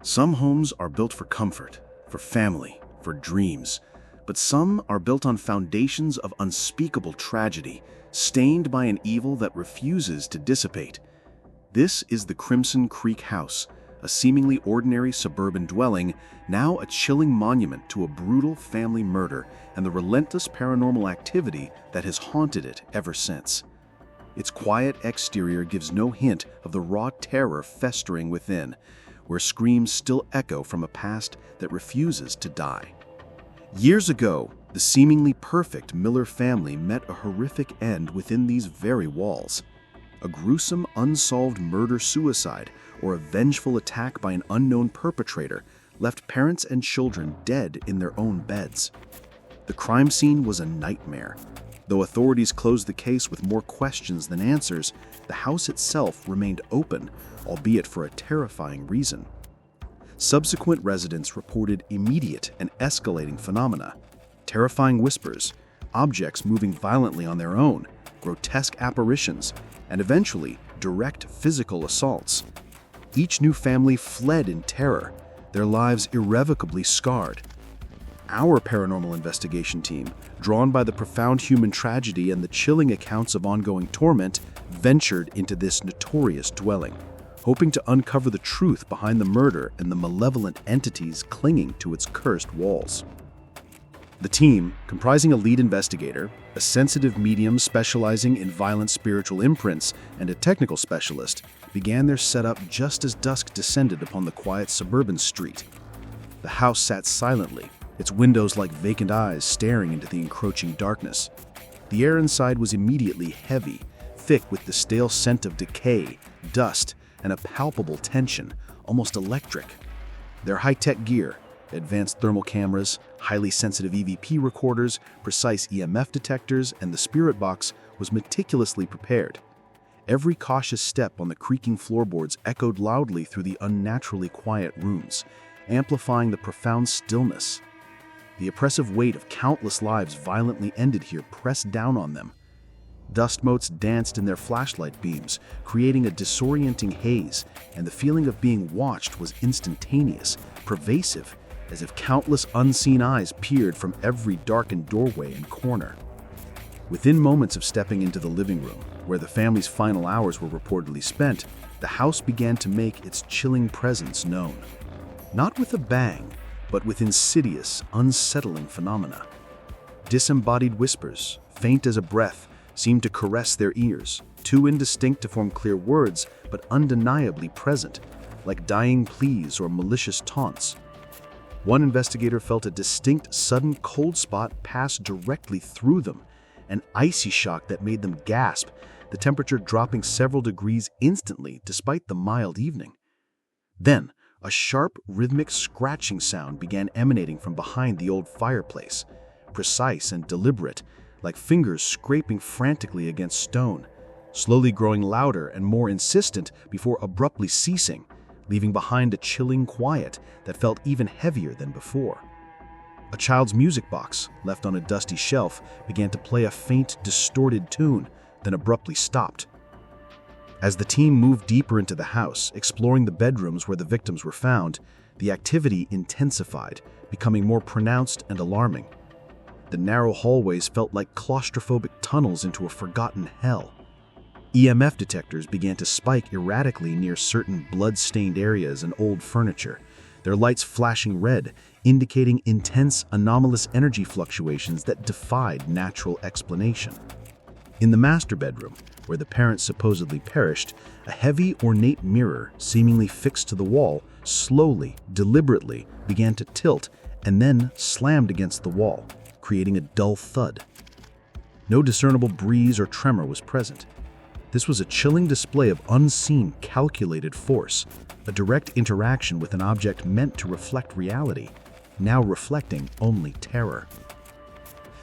Some homes are built for comfort, for family, for dreams, but some are built on foundations of unspeakable tragedy, stained by an evil that refuses to dissipate. This is the Crimson Creek House, a seemingly ordinary suburban dwelling, now a chilling monument to a brutal family murder and the relentless paranormal activity that has haunted it ever since. Its quiet exterior gives no hint of the raw terror festering within, where screams still echo from a past that refuses to die. Years ago, the seemingly perfect Miller family met a horrific end within these very walls. A gruesome, unsolved murder-suicide or a vengeful attack by an unknown perpetrator left parents and children dead in their own beds. The crime scene was a nightmare. Though authorities closed the case with more questions than answers, the house itself remained open, albeit for a terrifying reason. Subsequent residents reported immediate and escalating phenomena: terrifying whispers, objects moving violently on their own, grotesque apparitions, and eventually direct physical assaults. Each new family fled in terror, their lives irrevocably scarred. Our paranormal investigation team, drawn by the profound human tragedy and the chilling accounts of ongoing torment, ventured into this notorious dwelling, hoping to uncover the truth behind the murder and the malevolent entities clinging to its cursed walls. The team, comprising a lead investigator, a sensitive medium specializing in violent spiritual imprints, and a technical specialist, began their setup just as dusk descended upon the quiet suburban street. The house sat silently, its windows like vacant eyes staring into the encroaching darkness. The air inside was immediately heavy, thick with the stale scent of decay, dust, and a palpable tension, almost electric. Their high-tech gear, advanced thermal cameras, highly sensitive EVP recorders, precise EMF detectors, and the spirit box was meticulously prepared. Every cautious step on the creaking floorboards echoed loudly through the unnaturally quiet rooms, amplifying the profound stillness. The oppressive weight of countless lives violently ended here pressed down on them. Dust motes danced in their flashlight beams, creating a disorienting haze, and the feeling of being watched was instantaneous, pervasive, as if countless unseen eyes peered from every darkened doorway and corner. Within moments of stepping into the living room, where the family's final hours were reportedly spent, the house began to make its chilling presence known. Not with a bang, but with insidious, unsettling phenomena. Disembodied whispers, faint as a breath, seemed to caress their ears, too indistinct to form clear words, but undeniably present, like dying pleas or malicious taunts. One investigator felt a distinct, sudden cold spot pass directly through them, an icy shock that made them gasp, the temperature dropping several degrees instantly despite the mild evening. Then, a sharp, rhythmic scratching sound began emanating from behind the old fireplace, precise and deliberate, like fingers scraping frantically against stone, slowly growing louder and more insistent before abruptly ceasing, leaving behind a chilling quiet that felt even heavier than before. A child's music box, left on a dusty shelf, began to play a faint, distorted tune, then abruptly stopped. As the team moved deeper into the house, exploring the bedrooms where the victims were found, the activity intensified, becoming more pronounced and alarming. The narrow hallways felt like claustrophobic tunnels into a forgotten hell. EMF detectors began to spike erratically near certain blood-stained areas and old furniture, their lights flashing red, indicating intense, anomalous energy fluctuations that defied natural explanation. In the master bedroom, where the parents supposedly perished, a heavy, ornate mirror, seemingly fixed to the wall, slowly, deliberately began to tilt and then slammed against the wall, creating a dull thud. No discernible breeze or tremor was present. This was a chilling display of unseen, calculated force, a direct interaction with an object meant to reflect reality, now reflecting only terror.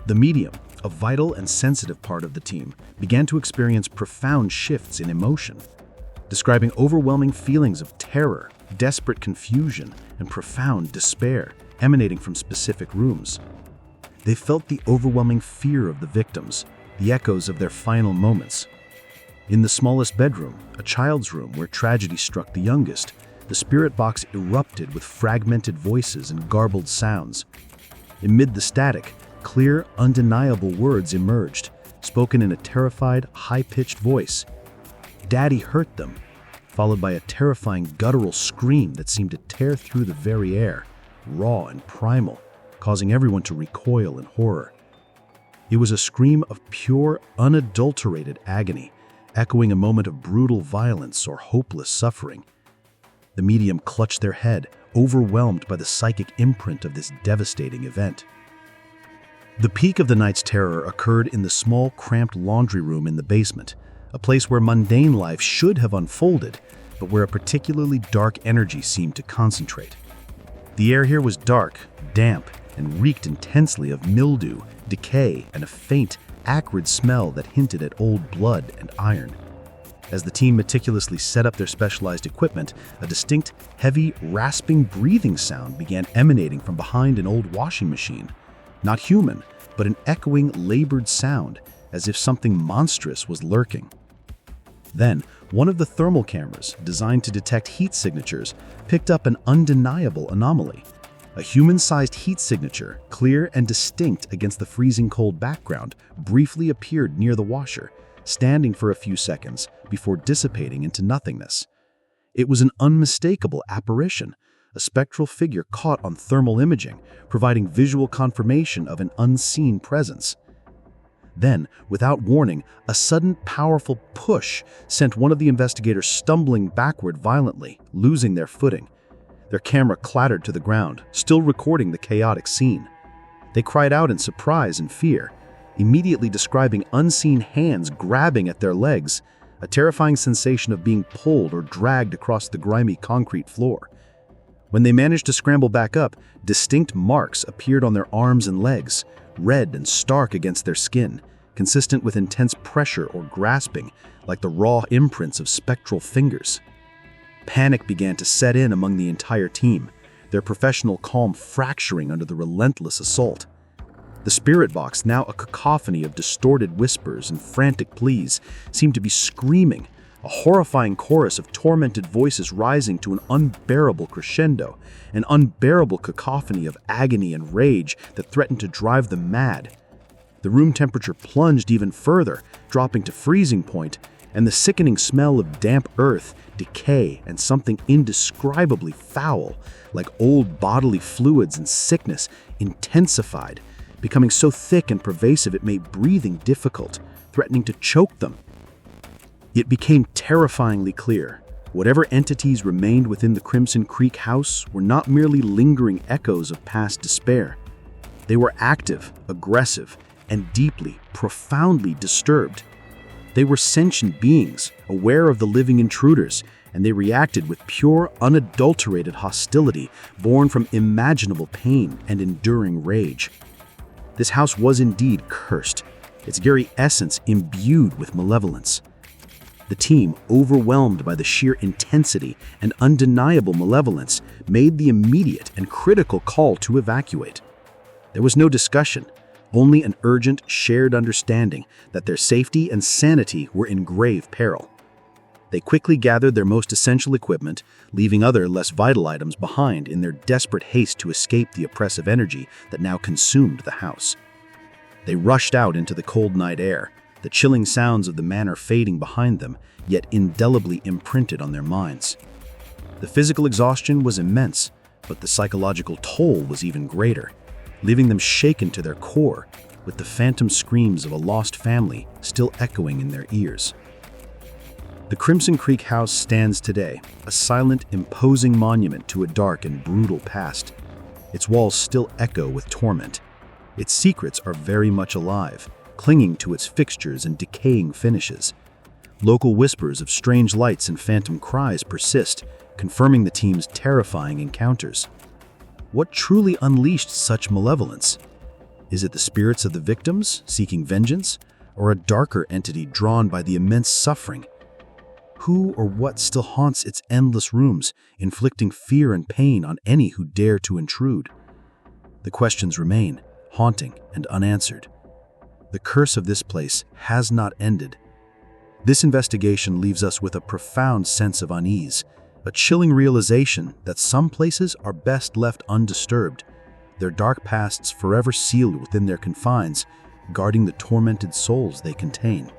The medium, a vital and sensitive part of the team, began to experience profound shifts in emotion, describing overwhelming feelings of terror, desperate confusion, and profound despair emanating from specific rooms. They felt the overwhelming fear of the victims, the echoes of their final moments. In the smallest bedroom, a child's room where tragedy struck the youngest, the spirit box erupted with fragmented voices and garbled sounds. Amid the static, clear, undeniable words emerged, spoken in a terrified, high-pitched voice. "Daddy hurt them," followed by a terrifying guttural scream that seemed to tear through the very air, raw and primal, causing everyone to recoil in horror. It was a scream of pure, unadulterated agony, echoing a moment of brutal violence or hopeless suffering. The medium clutched their head, overwhelmed by the psychic imprint of this devastating event. The peak of the night's terror occurred in the small, cramped laundry room in the basement, a place where mundane life should have unfolded, but where a particularly dark energy seemed to concentrate. The air here was dark, damp, and reeked intensely of mildew, decay, and a faint, acrid smell that hinted at old blood and iron. As the team meticulously set up their specialized equipment, a distinct, heavy, rasping breathing sound began emanating from behind an old washing machine. Not human, but an echoing, labored sound, as if something monstrous was lurking. Then, one of the thermal cameras, designed to detect heat signatures, picked up an undeniable anomaly. A human-sized heat signature, clear and distinct against the freezing cold background, briefly appeared near the washer, standing for a few seconds before dissipating into nothingness. It was an unmistakable apparition, a spectral figure caught on thermal imaging, providing visual confirmation of an unseen presence. Then, without warning, a sudden, powerful push sent one of the investigators stumbling backward violently, losing their footing. Their camera clattered to the ground, still recording the chaotic scene. They cried out in surprise and fear, immediately describing unseen hands grabbing at their legs, a terrifying sensation of being pulled or dragged across the grimy concrete floor. When they managed to scramble back up, distinct marks appeared on their arms and legs, red and stark against their skin, consistent with intense pressure or grasping, like the raw imprints of spectral fingers. Panic began to set in among the entire team, their professional calm fracturing under the relentless assault. The spirit box, now a cacophony of distorted whispers and frantic pleas, seemed to be screaming, a horrifying chorus of tormented voices rising to an unbearable crescendo, an unbearable cacophony of agony and rage that threatened to drive them mad. The room temperature plunged even further, dropping to freezing point, and the sickening smell of damp earth, decay, and something indescribably foul, like old bodily fluids and sickness, intensified, becoming so thick and pervasive it made breathing difficult, threatening to choke them. It became terrifyingly clear. Whatever entities remained within the Crimson Creek house were not merely lingering echoes of past despair. They were active, aggressive, and deeply, profoundly disturbed. They were sentient beings, aware of the living intruders, and they reacted with pure, unadulterated hostility born from imaginable pain and enduring rage. This house was indeed cursed, its very essence imbued with malevolence. The team, overwhelmed by the sheer intensity and undeniable malevolence, made the immediate and critical call to evacuate. There was no discussion, only an urgent, shared understanding that their safety and sanity were in grave peril. They quickly gathered their most essential equipment, leaving other, less vital items behind in their desperate haste to escape the oppressive energy that now consumed the house. They rushed out into the cold night air, the chilling sounds of the manor fading behind them, yet indelibly imprinted on their minds. The physical exhaustion was immense, but the psychological toll was even greater, leaving them shaken to their core, with the phantom screams of a lost family still echoing in their ears. The Crimson Creek house stands today, a silent, imposing monument to a dark and brutal past. Its walls still echo with torment. Its secrets are very much alive, clinging to its fixtures and decaying finishes. Local whispers of strange lights and phantom cries persist, confirming the team's terrifying encounters. What truly unleashed such malevolence? Is it the spirits of the victims seeking vengeance, or a darker entity drawn by the immense suffering? Who or what still haunts its endless rooms, inflicting fear and pain on any who dare to intrude? The questions remain, haunting and unanswered. The curse of this place has not ended. This investigation leaves us with a profound sense of unease, A chilling realization that some places are best left undisturbed, their dark pasts forever sealed within their confines, guarding the tormented souls they contain.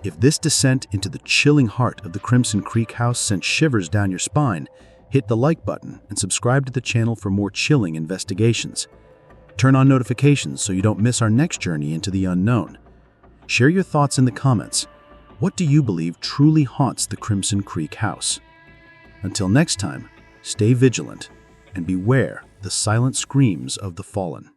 If this descent into the chilling heart of the Crimson Creek house sent shivers down your spine, hit the like button and subscribe to the channel for more chilling investigations. Turn on notifications so you don't miss our next journey into the unknown. Share your thoughts in the comments. What do you believe truly haunts the Crimson Creek house? Until next time, stay vigilant and beware the silent screams of the fallen.